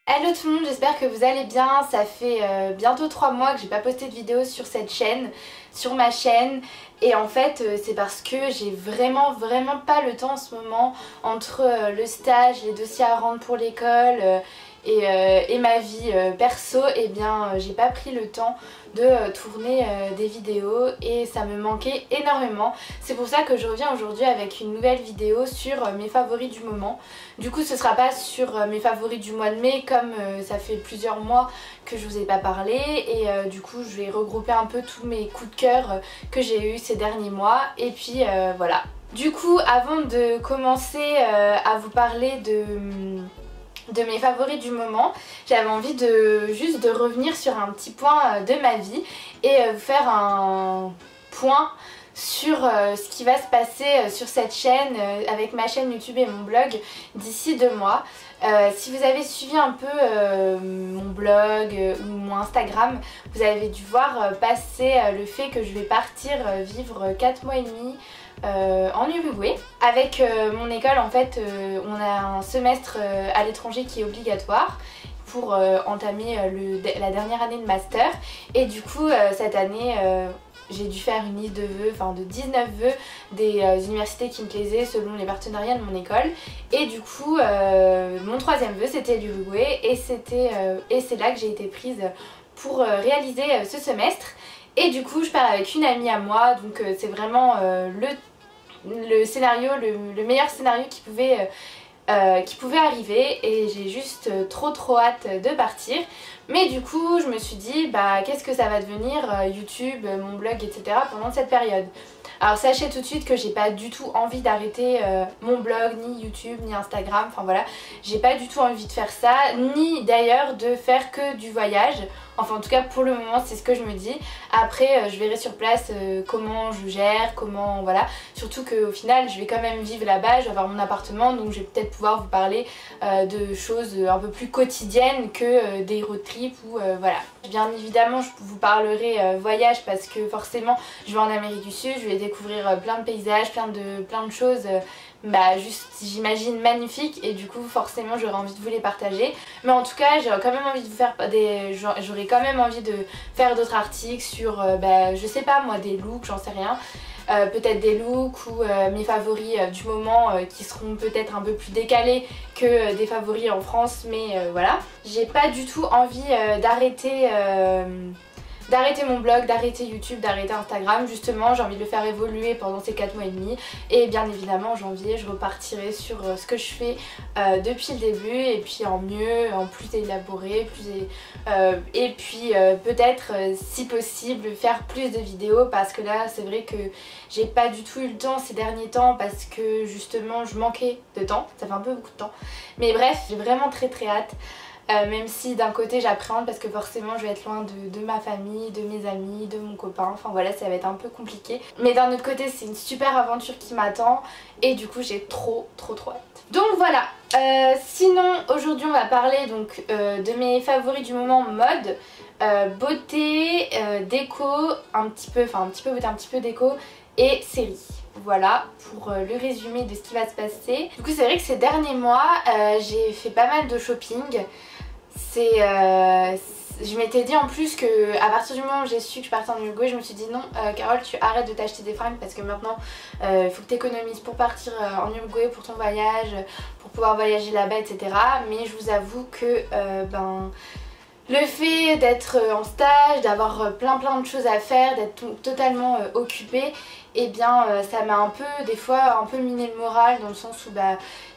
Hello tout le monde, j'espère que vous allez bien. Ça fait bientôt 3 mois que j'ai pas posté de vidéo sur cette chaîne, sur ma chaîne. Et en fait c'est parce que j'ai vraiment pas le temps en ce moment entre le stage, les dossiers à rendre pour l'école et ma vie perso. Et bien j'ai pas pris le temps de tourner des vidéos et ça me manquait énormément. C'est pour ça que je reviens aujourd'hui avec une nouvelle vidéo sur mes favoris du moment. Du coup ce sera pas sur mes favoris du mois de mai comme ça fait plusieurs mois que je vous ai pas parlé. Et du coup je vais regrouper un peu tous mes coups de cœur que j'ai eu ces derniers mois. Et puis voilà. Du coup avant de commencer à vous parler de mes favoris du moment, j'avais envie juste de revenir sur un petit point de ma vie et vous faire un point sur ce qui va se passer sur cette chaîne avec ma chaîne YouTube et mon blog d'ici 2 mois. Si vous avez suivi un peu mon blog ou mon Instagram, vous avez dû voir passer le fait que je vais partir vivre 4 mois et demi en Uruguay. Avec mon école en fait on a un semestre à l'étranger qui est obligatoire pour entamer la dernière année de master. Et du coup cette année j'ai dû faire une liste de vœux, enfin de 19 vœux des universités qui me plaisaient selon les partenariats de mon école. Et du coup mon troisième vœu c'était l'Uruguay et c'est là que j'ai été prise pour réaliser ce semestre. Et du coup je pars avec une amie à moi, donc c'est vraiment le scénario, le meilleur scénario qui pouvait arriver. Et j'ai juste trop hâte de partir. Mais du coup je me suis dit bah qu'est-ce que ça va devenir YouTube, mon blog, etc. pendant cette période. Alors sachez tout de suite que j'ai pas du tout envie d'arrêter mon blog, ni YouTube, ni Instagram, enfin voilà. J'ai pas du tout envie de faire ça, ni d'ailleurs de faire que du voyage. Enfin en tout cas pour le moment c'est ce que je me dis. Après je verrai sur place comment je gère, comment voilà. Surtout qu'au final je vais quand même vivre là-bas, je vais avoir mon appartement, donc je vais peut-être pouvoir vous parler de choses un peu plus quotidiennes que des road trips ou voilà. Bien évidemment je vous parlerai voyage parce que forcément je vais en Amérique du Sud, je vais découvrir plein de paysages, plein de choses juste j'imagine magnifiques, et du coup forcément j'aurais envie de vous les partager. Mais en tout cas j'aurais quand même envie de vous faire j'aurais quand même envie de faire d'autres articles sur je sais pas moi, des looks, j'en sais rien. Peut-être des looks ou mes favoris du moment qui seront peut-être un peu plus décalés que des favoris en France, mais voilà. J'ai pas du tout envie d'arrêter mon blog, d'arrêter YouTube, d'arrêter Instagram. Justement j'ai envie de le faire évoluer pendant ces 4 mois et demi. Et bien évidemment en janvier je repartirai sur ce que je fais depuis le début, et puis en mieux, en plus élaboré, et puis peut-être si possible faire plus de vidéos, parce que là c'est vrai que j'ai pas du tout eu le temps ces derniers temps parce que justement je manquais de temps, ça fait un peu beaucoup de temps. Mais bref, j'ai vraiment très hâte. Même si d'un côté j'appréhende parce que forcément je vais être loin de ma famille, de mes amis, de mon copain, enfin voilà, ça va être un peu compliqué. Mais d'un autre côté c'est une super aventure qui m'attend et du coup j'ai trop hâte. Donc voilà, sinon aujourd'hui on va parler donc de mes favoris du moment mode, beauté, déco, un petit peu beauté, un petit peu déco et série. Voilà pour le résumé de ce qui va se passer. Du coup c'est vrai que ces derniers mois j'ai fait pas mal de shopping. Je m'étais dit en plus que à partir du moment où j'ai su que je partais en Uruguay, je me suis dit non Carole, tu arrêtes de t'acheter des fringues parce que maintenant il faut que tu économises pour partir en Uruguay pour ton voyage, pour pouvoir voyager là-bas, etc. Mais je vous avoue que le fait d'être en stage, d'avoir plein de choses à faire, d'être totalement occupée, et bien ça m'a un peu, des fois, un peu miné le moral, dans le sens où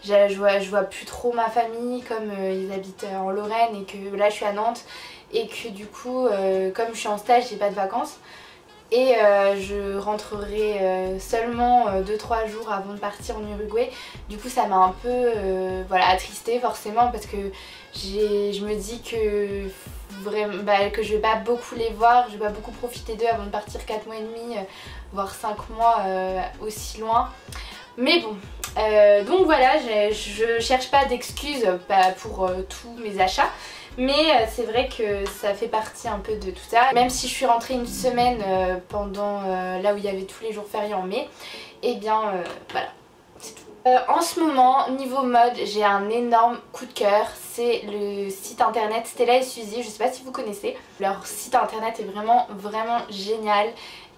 je vois plus trop ma famille, comme ils habitent en Lorraine et que là je suis à Nantes, et que du coup comme je suis en stage j'ai pas de vacances. Et je rentrerai seulement 2-3 jours avant de partir en Uruguay. Du coup ça m'a un peu attristée forcément, parce que je me dis que que je vais pas beaucoup les voir, je vais pas beaucoup profiter d'eux avant de partir 4 mois et demi, voire 5 mois aussi loin. Mais bon, donc voilà, je cherche pas d'excuses pour tous mes achats. Mais c'est vrai que ça fait partie un peu de tout ça. Même si je suis rentrée une semaine pendant là où il y avait tous les jours fériés en mai, et bien voilà, c'est tout. En ce moment, niveau mode, j'ai un énorme coup de cœur. C'est le site internet Stella et Suzy. Je sais pas si vous connaissez. Leur site internet est vraiment génial.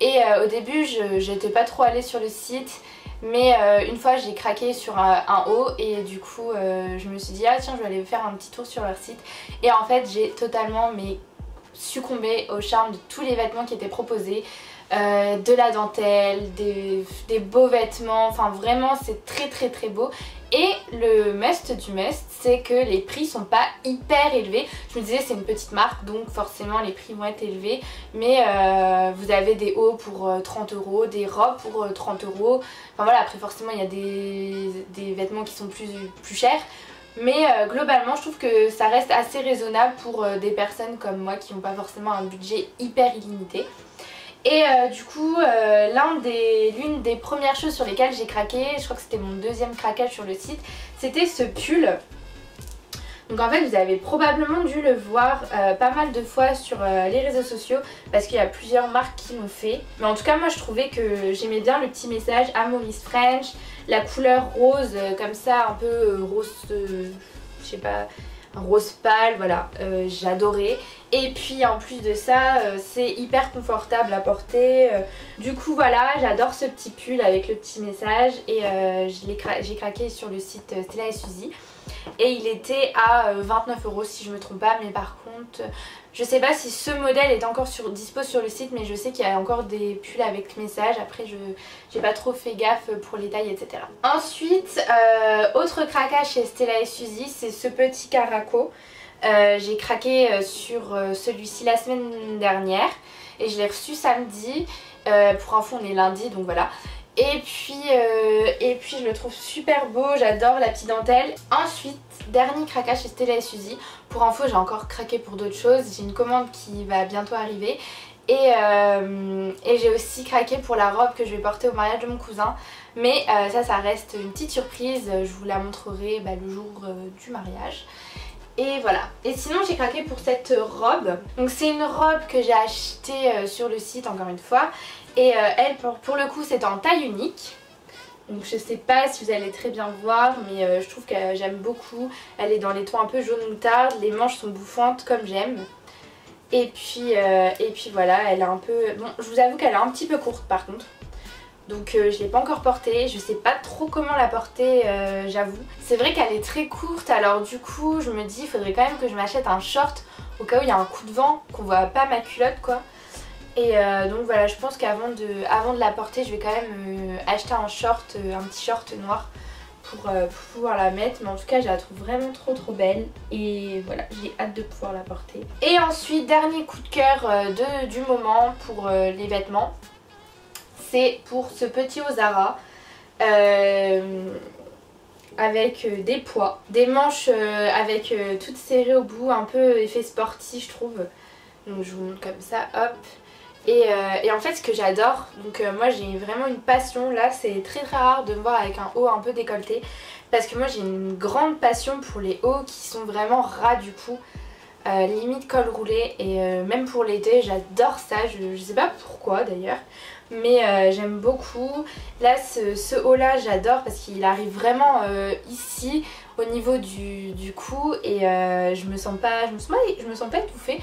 Et au début, j'étais pas trop allée sur le site. Mais une fois j'ai craqué sur un haut et du coup je me suis dit ah tiens je vais aller faire un petit tour sur leur site. Et en fait j'ai totalement succombé au charme de tous les vêtements qui étaient proposés. De la dentelle, des beaux vêtements, enfin vraiment c'est très beau. Et le must du must, c'est que les prix sont pas hyper élevés. Je me disais c'est une petite marque donc forcément les prix vont être élevés. Mais vous avez des hauts pour 30 €, des robes pour 30 €. Enfin voilà, après forcément il y a des vêtements qui sont plus chers. Mais globalement je trouve que ça reste assez raisonnable pour des personnes comme moi qui n'ont pas forcément un budget hyper illimité. Et du coup l'une des premières choses sur lesquelles j'ai craqué, je crois que c'était mon deuxième craquage sur le site, c'était ce pull. Donc en fait vous avez probablement dû le voir pas mal de fois sur les réseaux sociaux parce qu'il y a plusieurs marques qui l'ont fait. Mais en tout cas moi je trouvais que j'aimais bien le petit message à Miss French, la couleur rose comme ça un peu rose, je sais pas, un rose pâle, voilà, j'adorais. Et puis en plus de ça c'est hyper confortable à porter. Du coup voilà, j'adore ce petit pull avec le petit message. Et j'ai craqué sur le site Stella et Suzy. Et il était à 29 € si je me trompe pas. Mais par contre je sais pas si ce modèle est encore dispo sur le site. Mais je sais qu'il y a encore des pulls avec message. Après j'ai pas trop fait gaffe pour les tailles etc. Ensuite autre craquage chez Stella et Suzy, c'est ce petit caraco. J'ai craqué sur celui-ci la semaine dernière et je l'ai reçu samedi. Pour info on est lundi donc voilà. Et puis je le trouve super beau, j'adore la petite dentelle. Ensuite, dernier craquage chez Stella et Suzy. Pour info j'ai encore craqué pour d'autres choses, j'ai une commande qui va bientôt arriver. Et j'ai aussi craqué pour la robe que je vais porter au mariage de mon cousin. Mais ça reste une petite surprise, je vous la montrerai le jour du mariage. Et voilà. Et sinon j'ai craqué pour cette robe. Donc c'est une robe que j'ai achetée sur le site encore une fois. Et elle pour le coup c'est en taille unique. Donc je sais pas si vous allez très bien voir mais je trouve que j'aime beaucoup. Elle est dans les tons un peu jaune moutarde. Les manches sont bouffantes comme j'aime. Et puis voilà, elle est un peu... Bon je vous avoue qu'elle est un petit peu courte par contre. Donc je l'ai pas encore portée, je sais pas trop comment la porter j'avoue. C'est vrai qu'elle est très courte alors du coup je me dis il faudrait quand même que je m'achète un short au cas où il y a un coup de vent, qu'on voit pas ma culotte quoi. Et donc voilà, je pense qu'avant de la porter je vais quand même acheter un petit short noir pour pouvoir la mettre. Mais en tout cas je la trouve vraiment trop belle et voilà, j'ai hâte de pouvoir la porter. Et ensuite dernier coup de cœur du moment pour les vêtements. C'est pour ce petit haut Zara avec des pois, des manches avec toutes serrées au bout, un peu effet sportif je trouve. Donc je vous montre comme ça, hop. Et en fait ce que j'adore, donc moi j'ai vraiment une passion, là c'est très rare de me voir avec un haut un peu décolleté. Parce que moi j'ai une grande passion pour les hauts qui sont vraiment ras du cou. Limite col roulé et même pour l'été j'adore ça, je sais pas pourquoi d'ailleurs. Mais j'aime beaucoup. Là ce haut là j'adore parce qu'il arrive vraiment ici au niveau du cou. Et je me sens pas étouffée.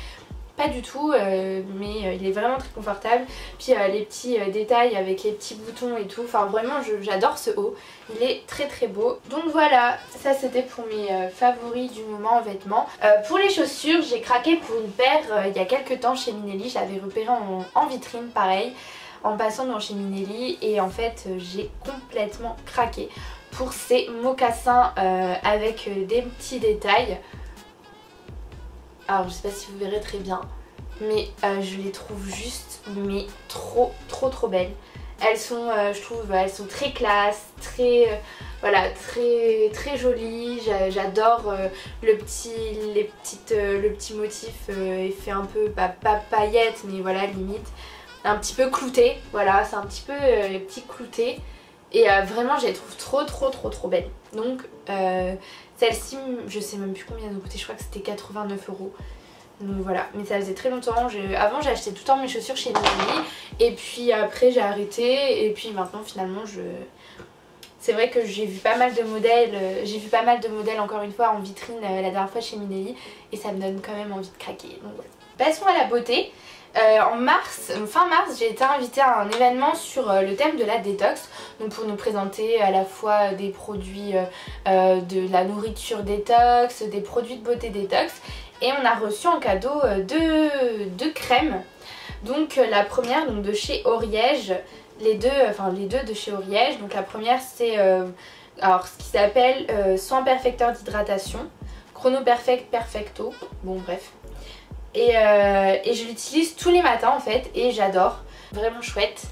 Pas du tout mais il est vraiment très confortable. Puis les petits détails avec les petits boutons et tout. Enfin vraiment j'adore ce haut. Il est très beau. Donc voilà, ça c'était pour mes favoris du moment en vêtements. Pour les chaussures j'ai craqué pour une paire il y a quelques temps chez Minelli. Je l'avais repérée en vitrine pareil. En passant devant chez Minelli. Et en fait j'ai complètement craqué pour ces mocassins avec des petits détails. Alors je sais pas si vous verrez très bien, mais je les trouve juste mais trop belles. Elles sont, je trouve, elles sont très classe, très, voilà, très jolies. J'adore le petit motif effet un peu, pas paillettes, mais voilà, limite un petit peu clouté. Voilà, c'est un petit peu les petits cloutés. Et vraiment je les trouve trop belles. Donc celle-ci je sais même plus combien elle a coûté, je crois que c'était 89 €. Donc voilà, mais ça faisait très longtemps. Avant j'achetais tout le temps mes chaussures chez Minelli. Et puis après j'ai arrêté. Et puis maintenant finalement C'est vrai que j'ai vu pas mal de modèles, encore une fois en vitrine la dernière fois chez Minelli et ça me donne quand même envie de craquer. Donc voilà. Passons à la beauté. En mars, fin mars, j'ai été invitée à un événement sur le thème de la détox, donc pour nous présenter à la fois des produits de la nourriture détox, des produits de beauté détox, et on a reçu en cadeau deux crèmes. Donc la première donc de chez Oriège, les deux de chez Oriège. Donc la première c'est alors ce qui s'appelle Soin Perfecteur d'hydratation, Chrono Perfect Perfecto, bon bref. Et je l'utilise tous les matins en fait et j'adore, vraiment chouette.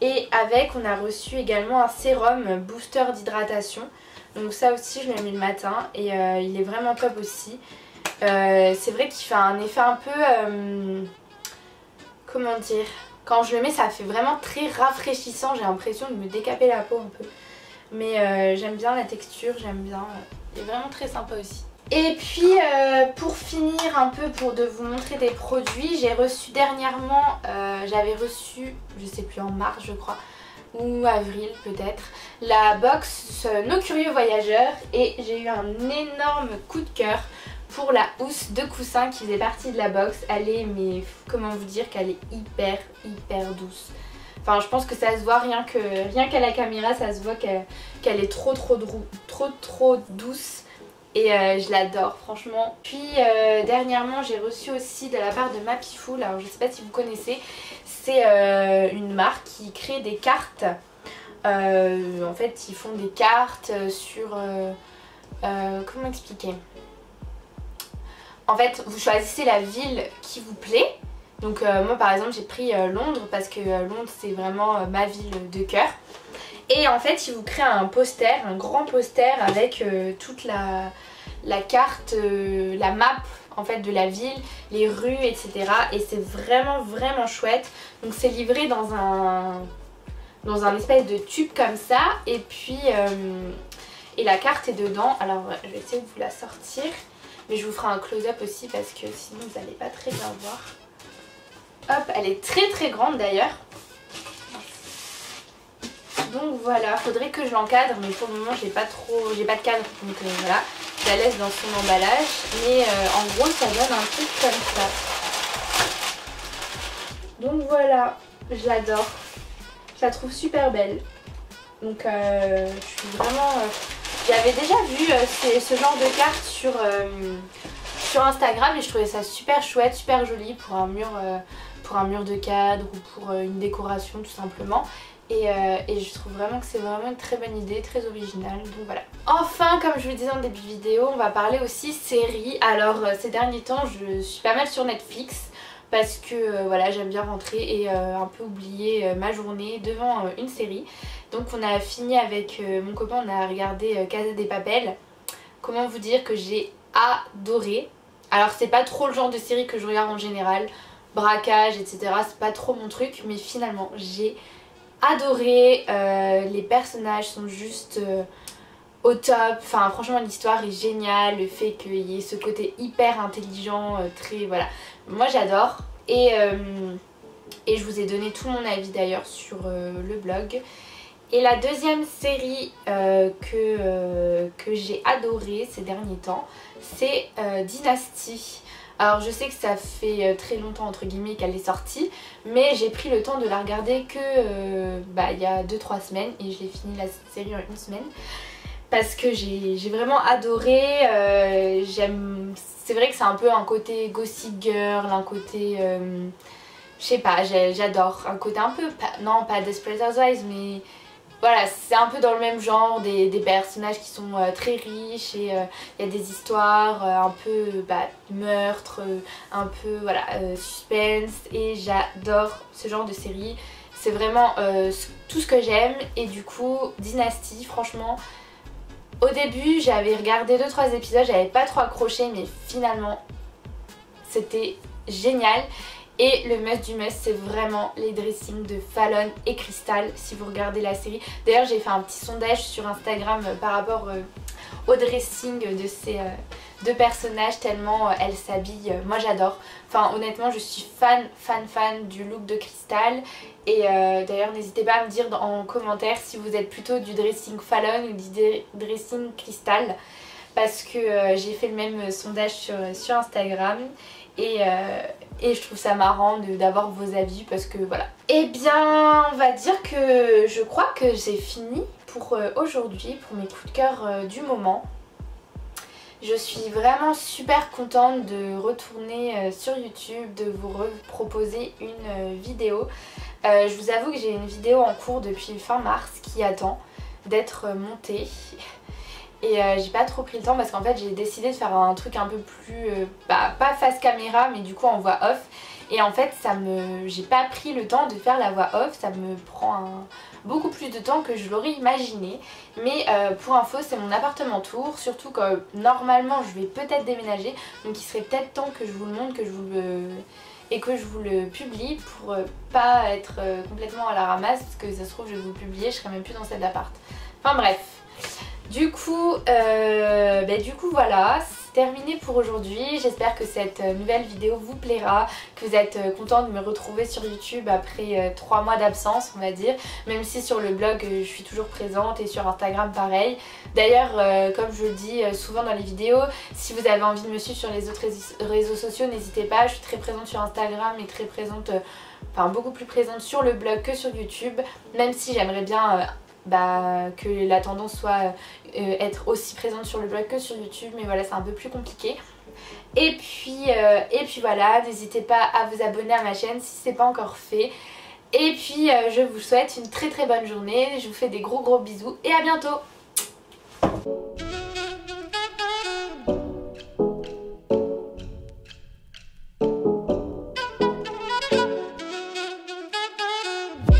Et avec on a reçu également un sérum booster d'hydratation, donc ça aussi je le mets le matin et il est vraiment top aussi. C'est vrai qu'il fait un effet un peu, comment dire, quand je le mets ça fait vraiment très rafraîchissant, j'ai l'impression de me décaper la peau un peu. Mais j'aime bien la texture, j'aime bien, il est vraiment très sympa aussi. Et puis pour finir un peu, pour de vous montrer des produits, j'ai reçu dernièrement, j'avais reçu, je sais plus, en mars je crois, ou avril peut-être, la box Nos Curieux Voyageurs et j'ai eu un énorme coup de cœur pour la housse de coussin qui faisait partie de la box. Elle est, mais comment vous dire qu'elle est hyper douce. Enfin je pense que ça se voit rien qu'à la caméra, ça se voit qu'elle est trop douce. Et je l'adore franchement. Puis dernièrement j'ai reçu aussi de la part de Mapiful, alors je sais pas si vous connaissez, c'est une marque qui crée des cartes. En fait ils font des cartes sur... comment expliquer? En fait vous choisissez la ville qui vous plaît. Donc moi par exemple j'ai pris Londres parce que Londres c'est vraiment ma ville de cœur. Et en fait il vous crée un poster, un grand poster avec toute la carte, la map en fait de la ville, les rues etc. Et c'est vraiment chouette. Donc c'est livré dans un espèce de tube comme ça. Et puis et la carte est dedans. Alors je vais essayer de vous la sortir. Mais je vous ferai un close-up aussi parce que sinon vous n'allez pas très bien voir. Hop, elle est très grande d'ailleurs. Donc voilà, faudrait que je l'encadre mais pour le moment j'ai pas de cadre, donc voilà, je la laisse dans son emballage. Mais en gros ça donne un truc comme ça. Donc voilà, je l'adore, je la trouve super belle. Donc je suis vraiment... J'avais déjà vu ce genre de carte sur Instagram et je trouvais ça super chouette, super joli pour un mur de cadre ou pour une décoration tout simplement. Et je trouve vraiment que c'est vraiment une très bonne idée, très originale, donc voilà. Enfin, comme je vous disais en début de vidéo, on va parler aussi séries. Alors ces derniers temps je suis pas mal sur Netflix parce que voilà, j'aime bien rentrer et un peu oublier ma journée devant une série. Donc on a fini avec mon copain, on a regardé Casa de Papel. Comment vous dire que j'ai adoré. Alors c'est pas trop le genre de série que je regarde en général, braquage etc, c'est pas trop mon truc, mais finalement j'ai adoré, les personnages sont juste au top, enfin franchement l'histoire est géniale, le fait qu'il y ait ce côté hyper intelligent, très voilà, moi j'adore. Et je vous ai donné tout mon avis d'ailleurs sur le blog. Et la deuxième série que j'ai adorée ces derniers temps, c'est Dynasty. Alors je sais que ça fait très longtemps entre guillemets qu'elle est sortie, mais j'ai pris le temps de la regarder que il y a 2-3 semaines et je l'ai fini la série en une semaine. Parce que j'ai vraiment adoré, c'est vrai que c'est un peu un côté gossip girl, un côté, je sais pas, j'adore, un côté un peu, non pas Desperate Housewives mais... Voilà, c'est un peu dans le même genre, des personnages qui sont très riches et il y a des histoires un peu meurtre, un peu voilà, suspense, et j'adore ce genre de série. C'est vraiment tout ce que j'aime. Et du coup, Dynasty, franchement, au début j'avais regardé 2-3 épisodes, j'avais pas trop accroché, mais finalement c'était génial. Et le must du must, c'est vraiment les dressings de Fallon et Crystal si vous regardez la série. D'ailleurs j'ai fait un petit sondage sur Instagram par rapport au dressing de personnages tellement elle s'habille. Moi j'adore. Enfin honnêtement je suis fan du look de Crystal. Et d'ailleurs n'hésitez pas à me dire en commentaire si vous êtes plutôt du dressing Fallon ou du dressing Crystal. Parce que j'ai fait le même sondage sur Instagram. Et je trouve ça marrant d'avoir vos avis parce que voilà. Et bien on va dire que je crois que j'ai fini pour aujourd'hui, pour mes coups de cœur du moment. Je suis vraiment super contente de retourner sur YouTube, de vous proposer une vidéo. Je vous avoue que j'ai une vidéo en cours depuis fin mars qui attend d'être montée. Et j'ai pas trop pris le temps parce qu'en fait j'ai décidé de faire un truc un peu plus, pas face caméra mais du coup en voix off. Et en fait j'ai pas pris le temps de faire la voix off, ça me prend beaucoup plus de temps que je l'aurais imaginé. Mais pour info c'est mon appartement tour, surtout que normalement je vais peut-être déménager. Donc il serait peut-être temps que je vous le montre, que je vous le publie pour pas être complètement à la ramasse. Parce que ça se trouve je vais vous le publier, je serai même plus dans cet appart. Enfin bref. Du coup voilà, c'est terminé pour aujourd'hui. J'espère que cette nouvelle vidéo vous plaira, que vous êtes content de me retrouver sur YouTube après 3 mois d'absence on va dire. Même si sur le blog je suis toujours présente et sur Instagram pareil. D'ailleurs comme je le dis souvent dans les vidéos, si vous avez envie de me suivre sur les autres réseaux sociaux n'hésitez pas. Je suis très présente sur Instagram et très présente, enfin beaucoup plus présente sur le blog que sur YouTube. Même si j'aimerais bien... que la tendance soit être aussi présente sur le blog que sur YouTube, mais voilà c'est un peu plus compliqué. Et puis voilà, n'hésitez pas à vous abonner à ma chaîne si c'est pas encore fait. Et puis je vous souhaite une très bonne journée, je vous fais des gros bisous et à bientôt.